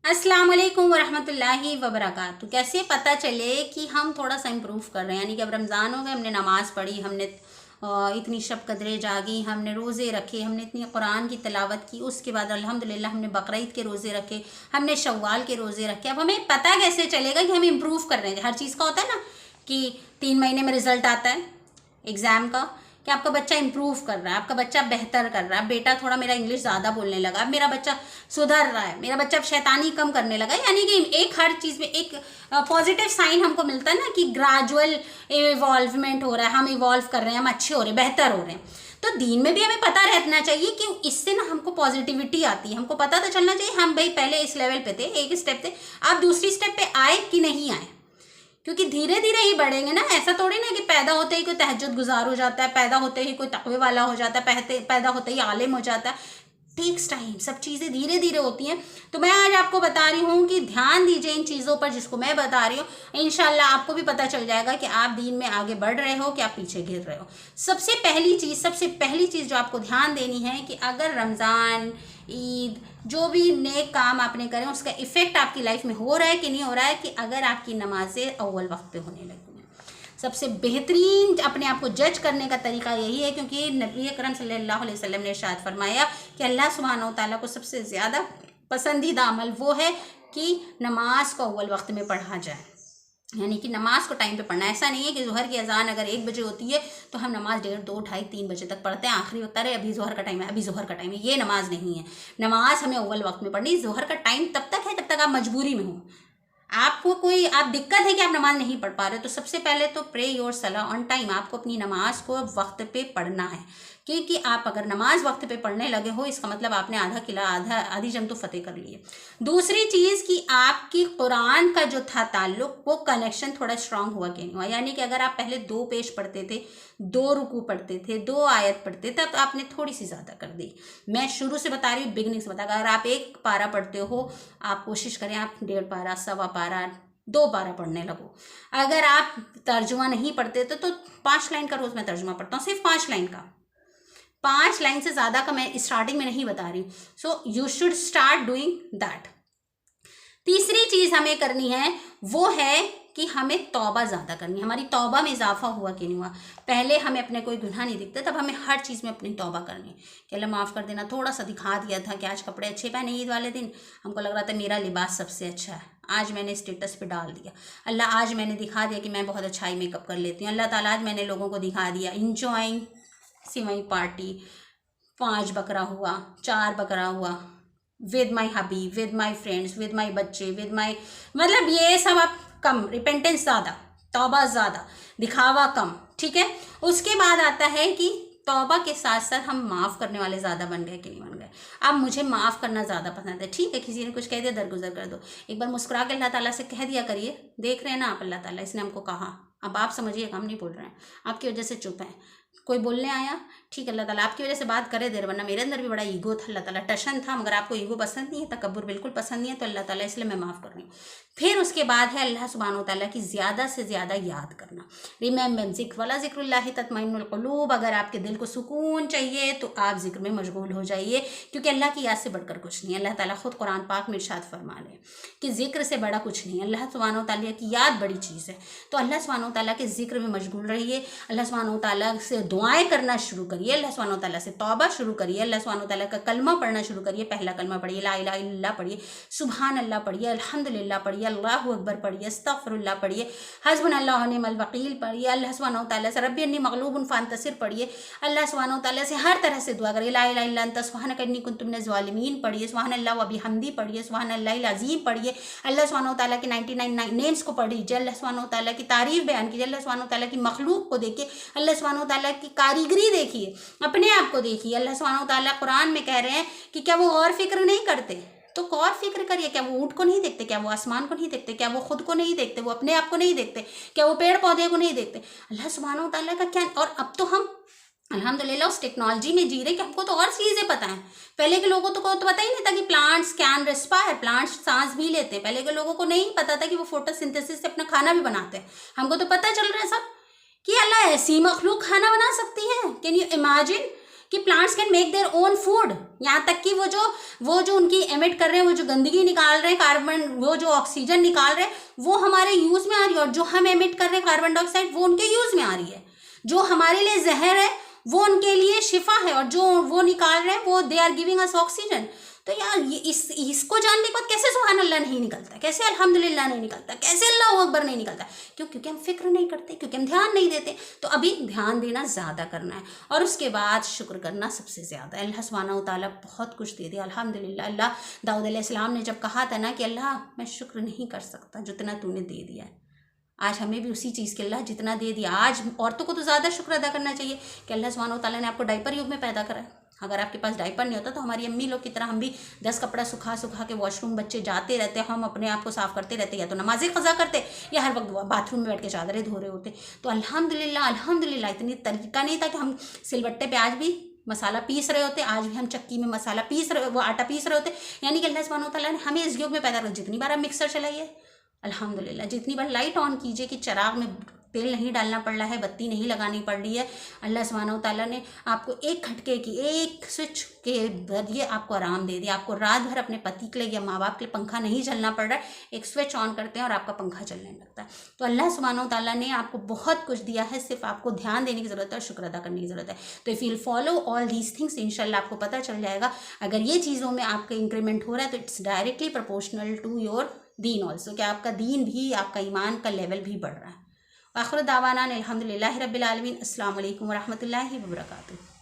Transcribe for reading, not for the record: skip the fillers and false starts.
अस्सलाम वालेकुम वरहमतुल्लाहि वबरकातुहू। कैसे पता चले कि हम थोड़ा सा इम्प्रूव कर रहे हैं, यानी कि अब रमज़ान हो गए, हमने नमाज़ पढ़ी, हमने इतनी शब कदरें जागी, हमने रोज़े रखे, हमने इतनी कुरान की तिलावत की, उसके बाद अल्हम्दुलिल्लाह हमने बकरीद के रोज़े रखे, हमने शव्वाल के रोज़े रखे। अब हमें पता कैसे चलेगा कि हम इम्प्रूव कर रहे हैं? हर चीज़ का होता है ना कि 3 महीने में रिजल्ट आता है एग्ज़ाम का, कि आपका बच्चा इंप्रूव कर रहा है, आपका बच्चा बेहतर कर रहा है। बेटा थोड़ा मेरा इंग्लिश ज़्यादा बोलने लगा, अब मेरा बच्चा सुधर रहा है, मेरा बच्चा अब शैतानी कम करने लगा। यानी कि एक हर चीज़ में एक पॉजिटिव साइन हमको मिलता है ना कि ग्रेजुअल इवॉल्वमेंट हो रहा है, हम इवॉल्व कर रहे हैं, हम अच्छे हो रहे हैं, बेहतर हो रहे हैं। तो दीन में भी हमें पता रहना चाहिए कि इससे ना हमको पॉजिटिविटी आती है। हमको पता तो चलना चाहिए हम भाई पहले इस लेवल पे थे, एक स्टेप थे, आप दूसरी स्टेप पे आए कि नहीं आए, क्योंकि धीरे धीरे ही बढ़ेंगे ना। ऐसा थोड़ी ना कि पैदा होते ही कोई तहज्जुद गुजार हो जाता है, पैदा होते ही कोई तकवे वाला हो जाता है, पैदा होते ही आलिम हो जाता है। टेक्स टाइम, सब चीज़ें धीरे धीरे होती हैं। तो मैं आज आपको बता रही हूँ कि ध्यान दीजिए इन चीज़ों पर जिसको मैं बता रही हूँ। इंशाल्लाह आपको भी पता चल जाएगा कि आप दीन में आगे बढ़ रहे हो कि आप पीछे गिर रहे हो। सबसे पहली चीज़ जो आपको ध्यान देनी है कि अगर रमज़ान, ईद, जो भी नेक काम आपने करें उसका इफ़ेक्ट आपकी लाइफ में हो रहा है कि नहीं हो रहा है, कि अगर आपकी नमाज़ें अव्वल वक्त पे होने लगी हैं। सबसे बेहतरीन अपने आप को जज करने का तरीका यही है, क्योंकि नबी अकरम सल्लल्लाहु अलैहि वसल्लम ने इरशाद फरमाया कि अल्लाह सुब्हानहू तआला को सबसे ज़्यादा पसंदीदा अमल वो है कि नमाज को अव्वल वक्त में पढ़ा जाए, यानी कि नमाज को टाइम पे पढ़ना। ऐसा नहीं है कि ज़ोहर की अजान अगर 1 बजे होती है तो हम नमाज 1:30, 2, 2:30, 3 बजे तक पढ़ते हैं, आखिरी वक्त अरे अभी ज़ोहर का टाइम है, अभी ज़ोहर का टाइम है। ये नमाज नहीं है। नमाज हमें अव्वल वक्त में पढ़नी। ज़ोहर का टाइम तब तक है जब तक आप मजबूरी में हो, आपको कोई आप दिक्कत है कि आप नमाज नहीं पढ़ पा रहे हो, तो सबसे पहले तो प्रे योर सलाह ऑन टाइम। आपको अपनी नमाज को वक्त पे पढ़ना है, क्योंकि आप अगर नमाज वक्त पे पढ़ने लगे हो इसका मतलब आपने आधा किला आधी जंग तो फतेह कर लिए। दूसरी चीज़ कि आपकी कुरान का जो था ताल्लुक, वो कनेक्शन थोड़ा स्ट्रांग हुआ कि नहीं हुआ। यानी कि अगर आप पहले 2 पेज पढ़ते थे, 2 रुकू पढ़ते थे, 2 आयत पढ़ते थे, तो आपने थोड़ी सी ज़्यादा कर दी। मैं शुरू से बता रही हूँ, बिगनिंग से बता, अगर आप 1 पारा पढ़ते हो, आप कोशिश करें आप 1.5 पारा, 1.25 पारा, 2 पारा पढ़ने लगो। अगर आप तर्जुमा नहीं पढ़ते तो 5 लाइन का रोज़ मैं तर्जुमा पढ़ता हूँ, सिर्फ 5 लाइन का। 5 लाइन से ज़्यादा का मैं स्टार्टिंग में नहीं बता रही हूँ। So you should start doing that. तीसरी चीज़ हमें करनी है वो है कि हमें तौबा ज़्यादा करनी है। हमारी तौबा में इजाफा हुआ कि नहीं हुआ। पहले हमें अपने कोई गुनाह नहीं दिखते, तब हमें हर चीज़ में अपनी तौबा करनी है कि अल्लाह माफ़ कर देना। थोड़ा सा दिखा दिया था कि आज कपड़े अच्छे पहने, ईद वाले दिन हमको लग रहा था मेरा लिबास सबसे अच्छा है, आज मैंने स्टेटस पे डाल दिया। अल्लाह आज मैंने दिखा दिया कि मैं बहुत अच्छा ही मेकअप कर लेती हूँ। अल्लाह ताला आज मैंने लोगों को दिखा दिया इंजॉइंग सिवई पार्टी, 5 बकरा हुआ, 4 बकरा हुआ, with my hubby, with my friends, with my बच्चे, विद माई, मतलब ये सब आप कम, रिपेंटेंस ज़्यादा, तौबा ज़्यादा, दिखावा कम, ठीक है। उसके बाद आता है कि तौबा के साथ साथ हम माफ़ करने वाले ज़्यादा बन गए कि नहीं बन गए। अब मुझे माफ़ करना ज़्यादा पसंद है, ठीक है, किसी ने कुछ कह दिया दरगुजर कर दो, एक बार मुस्कुरा के अल्लाह ताला से कह दिया करिए, देख रहे हैं ना आप अल्लाह ताला इसने हमको कहा, अब आप समझिए हम नहीं बोल रहे हैं, आपकी वजह से चुप हैं। कोई बोलने आया, ठीक है, अल्लाह ताला आपकी वजह से बात करे दे रहे, वरना मेरे अंदर भी बड़ा ईगो था, अल्लाह ताला टशन था। मगर आपको ईगो पसंद नहीं है, तकब्बुर बिल्कुल पसंद नहीं है, तो अल्लाह ताला इसलिए मैं माफ़ कर रही हूँ। फिर उसके बाद है अल्लाह सुब्हानहू तआला की ज़्यादा से ज़्यादा याद करना। रिमेंबर ज़िक्र वला ज़िक्रुल्लाहि तत्मइन्नुल क़ुलूब। अगर आपके दिल को सुकून चाहिए तो आप ज़िक्र में मशगूल हो जाइए, क्योंकि अल्लाह की याद से बढ़कर कुछ नहीं है। अल्लाह ताला खुद कुरान पाक में इरशाद फरमा ले कि ज़िक्र से बड़ा कुछ नहीं है। अल्लाह सुब्हानहू तआला की याद बड़ी चीज़ है। तो अल्लाह सुब्हानहू तआला के ज़िक्र में मशगूल रहिए। अल्लाह सुब्हानहू तआला से दुआएँ करना शुरू करिए, अल्लाह सुब्हानहू तआला से तौबा शुरू करिए, अल्लाह सुब्हानहू तआला का कलमा पढ़ना शुरू करिए। पहला कलमा पढ़िए, ला इलाहा इल्लल्लाह पढ़िए, सुभान अल्लाह पढ़िए, अल्हम्दुलिल्लाह पढ़िए, अल्लाहु अकबर पढ़िए, अस्तगफिरुल्लाह पढ़िए, हस्बुनल्लाहु व निअमल वकील पढ़िए, अल्लाह सुब्हानहू तआला से रब्बी अन्नी मगलूबुन फंतसिर पढ़िए, अल्लाह सुब्हानहू तआला से हर तरह से दुआ करिए। ला इलाहा इल्ला अंता सुब्हानका इन्नी कुन्तु मिनज़ ज़ालिमीन पढ़िए, सुब्हानल्लाह व बिहम्दी पढ़िए, सुब्हानल्लाहिल अज़ीम पढ़िए, अल्लाह सुब्हानहू तआला के 99 नेम्स को पढ़िए, अल्लाह सुब्हानहू तआला की तारीफ़ बयान कीजिए, अल्लाह सुब्हानहू तआला की मखलूक को देखिए, अल्लाह सुब्हानहू तआला की कारीगरी देखिए, अपने आप को देखिए। अल्लाह सुब्हानहू तआला कुरान में कह रहे हैं कि क्या वो गौर फिक्र नहीं करते, तो गौर फिक्र करिए। क्या वो ऊँट को नहीं देखते? क्या वो आसमान को नहीं देखते? क्या वो खुद को नहीं देखते? वो अपने आप को नहीं देखते? क्या वो पेड़ पौधे को नहीं देखते? अल्लाह सुब्हानहू तआला का क्या। और अब तो हम अल्हम्दुलिल्लाह उस टेक्नोलॉजी में जी रहे कि हमको तो और चीज़ें पता हैं। पहले के लोगों को तो पता ही नहीं था कि प्लांट्स कैन रेस्पायर, प्लांट्स सांस भी लेते हैं। पहले के लोगों को नहीं पता था कि वो फोटोसिंथेसिस से अपना खाना भी बनाते हैं। हमको तो पता चल रहा है सब कि अल्लाह ऐसी मखलूक खाना बना सकती है। कैन यू इमेजिन कि plants can make their own food. यहाँ तक कि वो जो उनकी एमिट कर रहे हैं, वो जो गंदगी निकाल रहे हैं, कार्बन, वो जो ऑक्सीजन निकाल रहे हैं, वो हमारे यूज़ में आ रही है, और जो हम एमिट कर रहे हैं कार्बन डाइऑक्साइड, वो उनके यूज़ में आ रही है। जो हमारे लिए जहर है वो उनके लिए शिफा है, और जो वो निकाल रहे हैं वो they are giving us oxygen. तो यार ये इसको जानने के बाद कैसे सुभान अल्लाह नहीं निकलता, कैसे अल्हम्दुलिल्लाह नहीं निकलता, कैसे अल्लाह अकबर नहीं निकलता? क्योंकि हम फिक्र नहीं करते, क्योंकि हम ध्यान नहीं देते। तो अभी ध्यान देना ज़्यादा करना है, और उसके बाद शुक्र करना सबसे ज़्यादा। अल्लाह सुब्हानहू तआला बहुत कुछ दे दिया, अल्हम्दुलिल्लाह। अल्लाह दाऊद अलैहिस्सलाम ने जब कहा था ना कि अल्लाह मैं शुक्र नहीं कर सकता जितना तूने दे दिया है, आज हमें भी उसी चीज़ के अल्लाह जितना दे दिया, आज औरतों को तो ज़्यादा शुक्र अदा करना चाहिए कि अल्लाह सुब्हानहू तआला ने आपको डायपर युग में पैदा करा है। अगर आपके पास डायपर नहीं होता तो हमारी अम्मी लोग की तरह हम भी 10 कपड़ा सुखा के वॉशरूम बच्चे जाते रहते, हम अपने आप को साफ़ करते रहते, या तो नमाज़ें क़ज़ा करते या हर वक्त बाथरूम में बैठ के चादरें धो रहे होते। तो अल्हम्दुलिल्लाह अल्हम्दुलिल्लाह इतनी तरीका नहीं था कि हम सिलबट्टे पे आज भी मसाला पीस रहे होते, आज भी हम चक्की में मसाला पीस रहे, वो आटा पीस रहे होते। यानी कि अल्लाह सुब्हानहू तआला ने हमें इस युग में पैदा कर, जितनी बार आप मिक्सर चलाइए अल्हम्दुलिल्लाह, जितनी बार लाइट ऑन कीजिए कि चिराग में तेल नहीं डालना पड़ रहा है, बत्ती नहीं लगानी पड़ रही है, अल्लाह सुब्हानहू तआला ने आपको एक खटके की, एक स्विच के जरिए आपको आराम दे दिया। आपको रात भर अपने पति के लिए या माँ बाप के लिए पंखा नहीं झलना पड़ रहा है, एक स्विच ऑन करते हैं और आपका पंखा चलने लगता है। तो अल्लाह सुब्हानहू तआला ने आपको बहुत कुछ दिया है, सिर्फ आपको ध्यान देने की ज़रूरत है और शुक्र अदा करने की ज़रूरत है। तो if you follow all these things, इंशाल्लाह आपको पता चल जाएगा। अगर ये चीज़ों में आपका इंक्रीमेंट हो रहा है तो it's directly proportional to your dean also, कि आपका दीन भी, आपका ईमान का लेवल भी बढ़ रहा है। आखिर दावाना अल्हम्दुलिल्लाहि रब्बिल आलमीन। अस्सलामु अलैकुम व रहमतुल्लाहि व बरकातुहू।